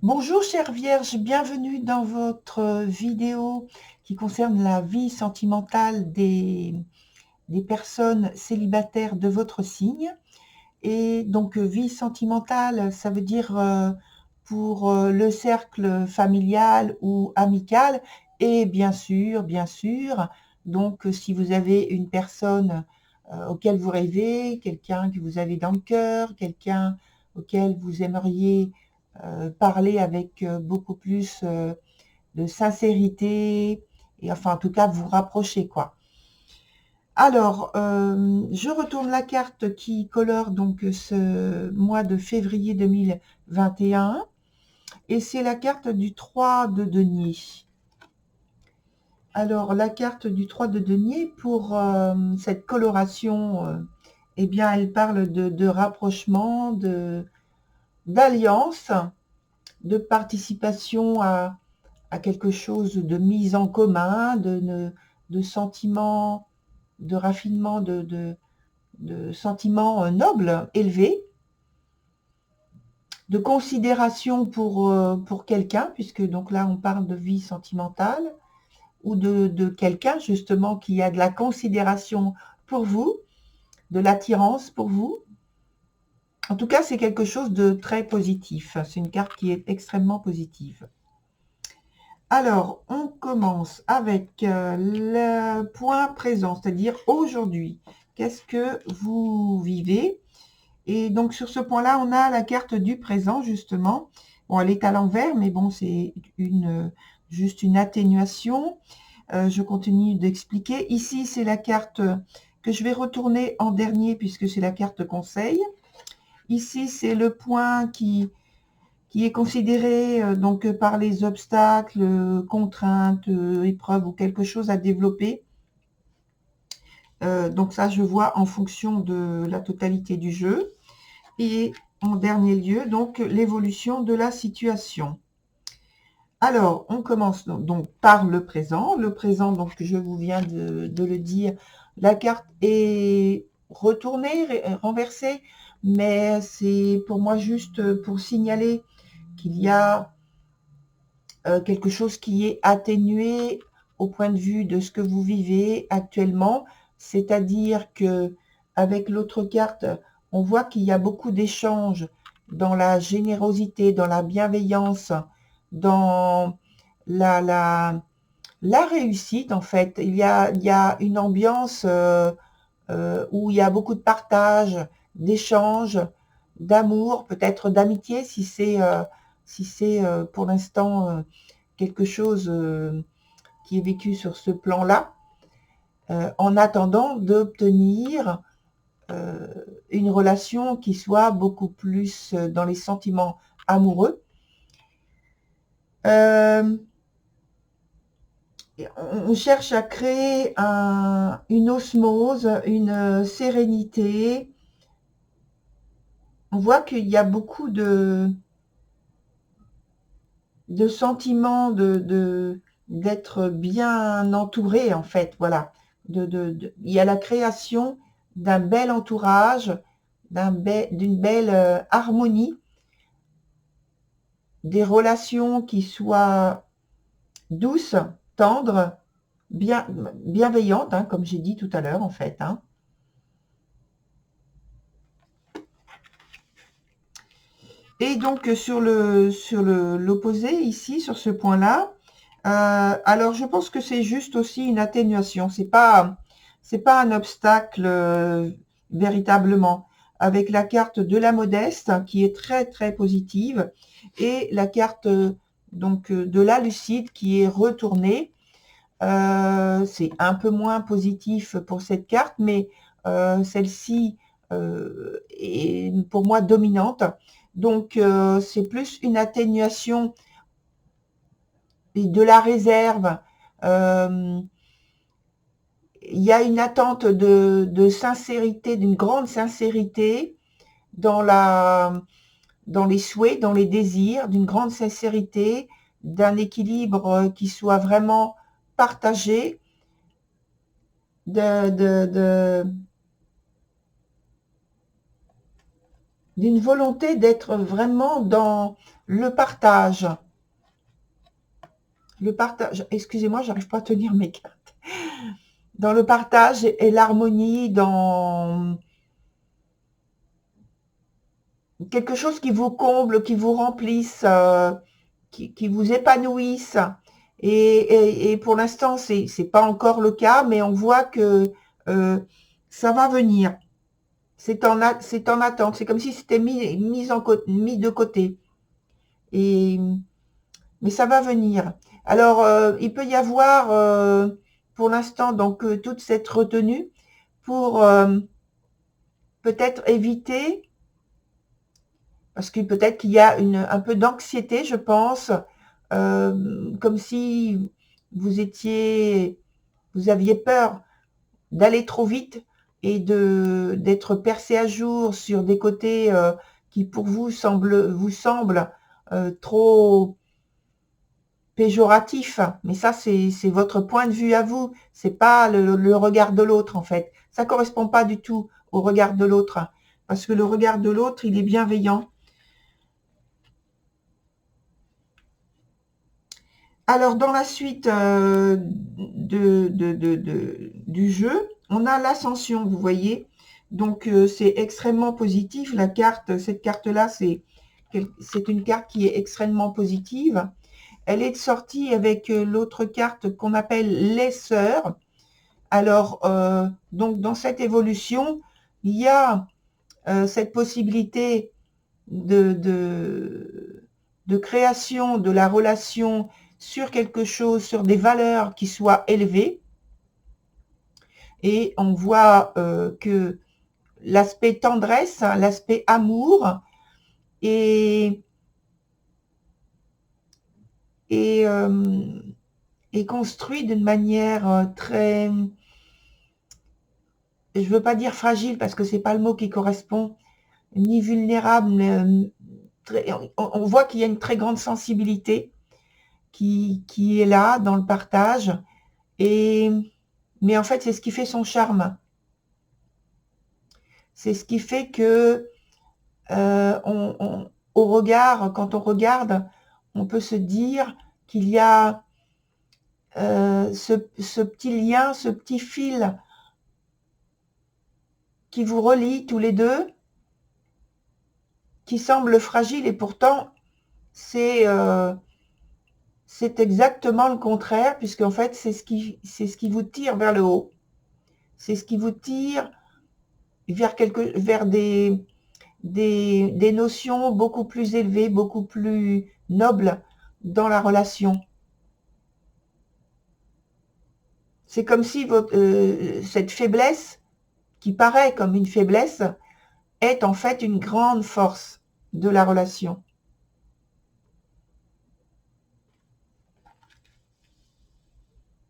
Bonjour chère Vierge, bienvenue dans votre vidéo qui concerne la vie sentimentale des personnes célibataires de votre signe. Et donc vie sentimentale, ça veut dire pour le cercle familial ou amical. Et bien sûr, donc si vous avez une personne auquel vous rêvez, quelqu'un que vous avez dans le cœur, quelqu'un auquel vous aimeriez parler avec beaucoup plus de sincérité, et enfin en tout cas vous rapprocher quoi. Alors, je retourne la carte qui colore donc ce mois de février 2021 et c'est la carte du 3 de denier. Alors, la carte du 3 de denier pour cette coloration, eh bien, elle parle de rapprochement, d'alliance, de participation à quelque chose de mise en commun, de sentiments, de raffinement, de sentiments nobles, élevés, de considération pour quelqu'un, puisque donc là on parle de vie sentimentale, ou de quelqu'un justement qui a de la considération pour vous, de l'attirance pour vous. En tout cas, c'est quelque chose de très positif. C'est une carte qui est extrêmement positive. Alors, on commence avec le point présent, c'est-à-dire aujourd'hui. Qu'est-ce que vous vivez? Et donc, sur ce point-là, on a la carte du présent, justement. Bon, elle est à l'envers, mais bon, c'est juste une atténuation. Je continue d'expliquer. Ici, c'est la carte que je vais retourner en dernier, puisque c'est la carte conseil. Ici, c'est le point qui est considéré donc par les obstacles, contraintes, épreuves ou quelque chose à développer. Donc ça, je vois en fonction de la totalité du jeu. Et en dernier lieu, donc l'évolution de la situation. Alors, on commence donc par le présent. Le présent, donc je vous viens de le dire, la carte est retournée, renversée, mais c'est pour moi juste pour signaler qu'il y a quelque chose qui est atténué au point de vue de ce que vous vivez actuellement, c'est-à-dire que avec l'autre carte, on voit qu'il y a beaucoup d'échanges dans la générosité, dans la bienveillance, dans la réussite en fait. Il y a une ambiance où il y a beaucoup de partage, d'échanges, d'amour, peut-être d'amitié si c'est pour l'instant quelque chose qui est vécu sur ce plan-là, en attendant d'obtenir une relation qui soit beaucoup plus dans les sentiments amoureux. On cherche à créer une osmose, une sérénité. On voit qu'il y a beaucoup de sentiments d'être bien entouré, en fait. Voilà. Il y a la création d'un bel entourage, d'une belle harmonie, des relations qui soient douces, tendres, bienveillantes, hein, comme j'ai dit tout à l'heure, en fait. Hein. Et donc, sur l'opposé, ici, sur ce point-là, alors je pense que c'est juste aussi une atténuation. C'est pas un obstacle véritablement. Avec la carte de la modeste, hein, qui est très, très positive, et la carte donc de la lucide, qui est retournée. C'est un peu moins positif pour cette carte, mais celle-ci est pour moi dominante. Donc, c'est plus une atténuation de la réserve. Euh, il y a une attente de sincérité, d'une grande sincérité dans les souhaits, dans les désirs, d'une grande sincérité, d'un équilibre qui soit vraiment partagé, de d'une volonté d'être vraiment dans le partage. Le partage, excusez-moi, j'arrive pas à tenir mes cartes. Dans le partage et l'harmonie, dans quelque chose qui vous comble, qui vous remplisse, qui vous épanouisse. Et pour l'instant, c'est pas encore le cas, mais on voit que ça va venir. C'est en attente. C'est comme si c'était mis de côté. Et, mais ça va venir. Alors, il peut y avoir, pour l'instant, donc toute cette retenue pour peut-être éviter, parce que peut-être qu'il y a un peu d'anxiété, je pense, comme si vous aviez peur d'aller trop vite et d'être percé à jour sur des côtés qui pour vous semblent trop péjoratifs. Mais ça, c'est votre point de vue à vous. C'est pas le regard de l'autre, en fait. Ça correspond pas du tout au regard de l'autre, parce que le regard de l'autre, il est bienveillant. Alors, dans la suite du jeu, on a l'ascension, vous voyez. Donc, c'est extrêmement positif. Cette carte-là, c'est une carte qui est extrêmement positive. Elle est sortie avec l'autre carte qu'on appelle les sœurs. Alors, donc, dans cette évolution, il y a cette possibilité de création de la relation sur quelque chose, sur des valeurs qui soient élevées. Et on voit que l'aspect tendresse, hein, l'aspect amour est construit d'une manière très, je ne veux pas dire fragile parce que c'est pas le mot qui correspond, ni vulnérable, mais on voit qu'il y a une très grande sensibilité qui est là dans le partage. Mais en fait, c'est ce qui fait son charme. C'est ce qui fait que au regard, quand on regarde, on peut se dire qu'il y a ce petit lien, ce petit fil qui vous relie tous les deux, qui semble fragile et pourtant c'est exactement le contraire, puisqu'en fait c'est ce qui vous tire vers le haut, c'est ce qui vous tire vers des notions beaucoup plus élevées, beaucoup plus nobles dans la relation. C'est comme si cette faiblesse, qui paraît comme une faiblesse, est en fait une grande force de la relation.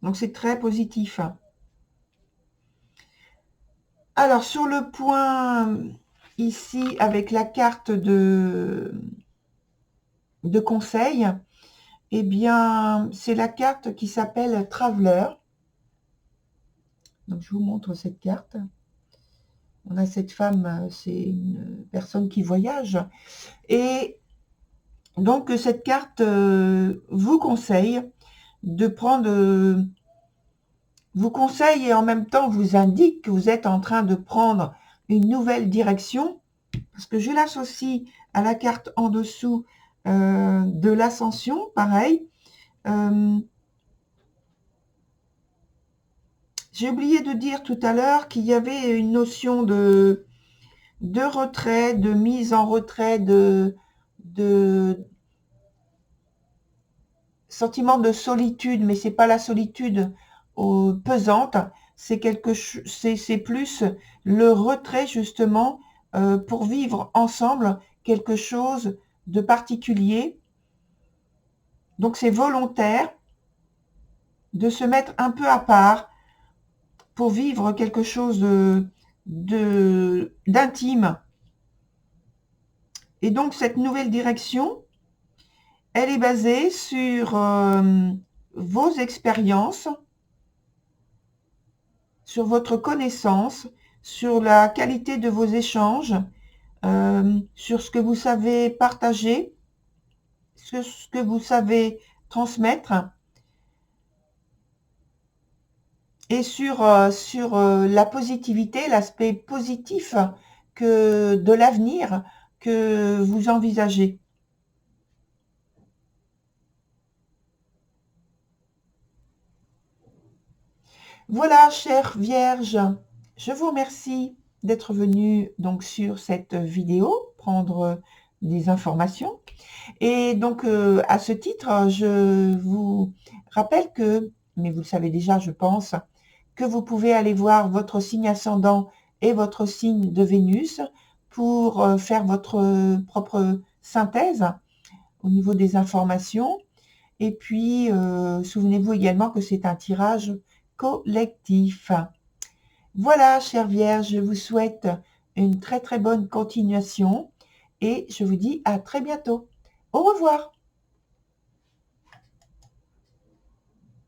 Donc c'est très positif. Alors sur le point ici avec la carte de conseil, eh bien c'est la carte qui s'appelle Traveler. Donc je vous montre cette carte. On a cette femme, c'est une personne qui voyage. Et donc cette carte vous conseille de prendre, vous conseille et en même temps vous indique que vous êtes en train de prendre une nouvelle direction, parce que je l'associe à la carte en dessous de l'ascension, pareil. J'ai oublié de dire tout à l'heure qu'il y avait une notion de retrait, de mise en retrait, de sentiment de solitude, mais c'est pas la solitude pesante, c'est plus le retrait justement pour vivre ensemble quelque chose de particulier. Donc c'est volontaire de se mettre un peu à part pour vivre quelque chose d'intime. Et donc cette nouvelle direction, elle est basée sur vos expériences, sur votre connaissance, sur la qualité de vos échanges, sur ce que vous savez partager, sur ce que vous savez transmettre et sur la positivité, l'aspect positif de l'avenir que vous envisagez. Voilà, chère Vierge, je vous remercie d'être venu donc sur cette vidéo, prendre des informations. Et donc, à ce titre, je vous rappelle que, mais vous le savez déjà, je pense, que vous pouvez aller voir votre signe ascendant et votre signe de Vénus pour faire votre propre synthèse au niveau des informations. Et puis, souvenez-vous également que c'est un tirage collectif. Voilà, chère Vierge, je vous souhaite une très très bonne continuation et je vous dis à très bientôt. Au revoir.